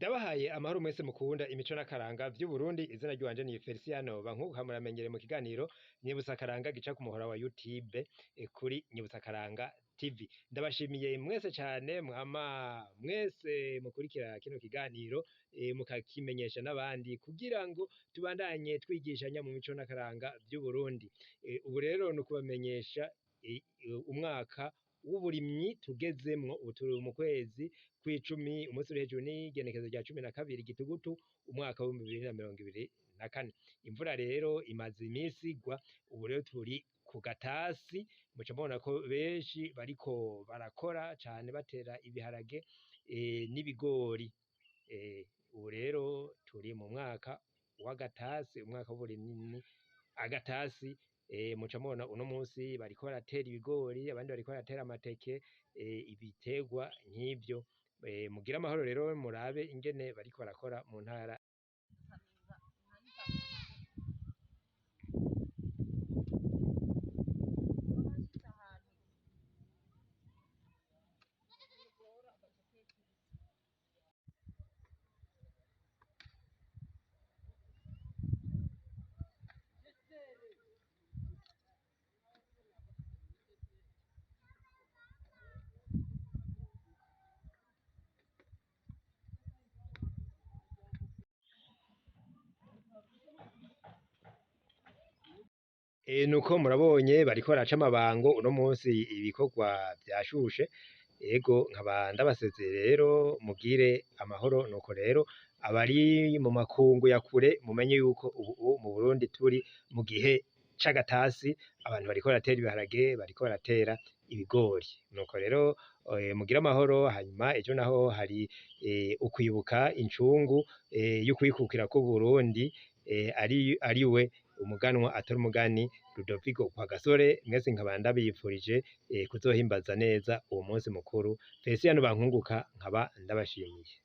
Ndabahaye amahoro mwese mukunda imico n'akaranga vy'Uburundi, izina ryanje ni Feliciano Bankuka, muramenyere mu kiganiro Nyibutsa Akaranga gica ku muhora wa YouTube kuri Nyibutsa Akaranga TV. Ndabashimiye mwese cane mwese mukurikira kino kiganiro mukakimenyesha n'abandi kugira ngo tubandanye twigishanya mu mico n'akaranga vy'Uburundi. Ubu rero ni ukubamenyesha umwaka w'uburimyi tugezemwo, ubu turi mu kwezi kw'icumi, umunsi uri hejuru n'igenekezo rya 12 Gitugutu, umwaka wa 2024. Imvura rero imaze imisi igwa, ubu rero turi ku gatasi, muca mubona ko benshi bariko barakora cane batera ibiharage n'ibigori. Ubu rero turi mu mwaka w'agatasi, umwaka w'uburimyi agatasi. Muca mubona uno musi bariko baratera ibigori, abandi bariko baratera amateke, ibiterwa nk'ivyo. Mugire amahoro rero, murabe ingene bariko barakora mu ntara. Nuko murabonye bariko baraca amabango uno musi, ibikorwa vyashushe. Ego nkaba ndabasezeye rero, mugire amahoro. Nuko rero abari mu makungu ya kure mumenye yuko ubu mu Burundi turi mu gihe c'agatasi, abantu bariko baratera ibiharage, bariko baratera ibigori. Nuko rero mugire amahoro. Hanyuma ejo naho hari ukwibuka incungu y'ukwikukira k'Uburundi, ari we umuganwa atari umugani Rudoviko Rwagasore. Mwese nkaba ndabifurije kuzohimbaza neza uwo munsi mukuru. Feliciano Bankunguka nkaba ndabashimiye.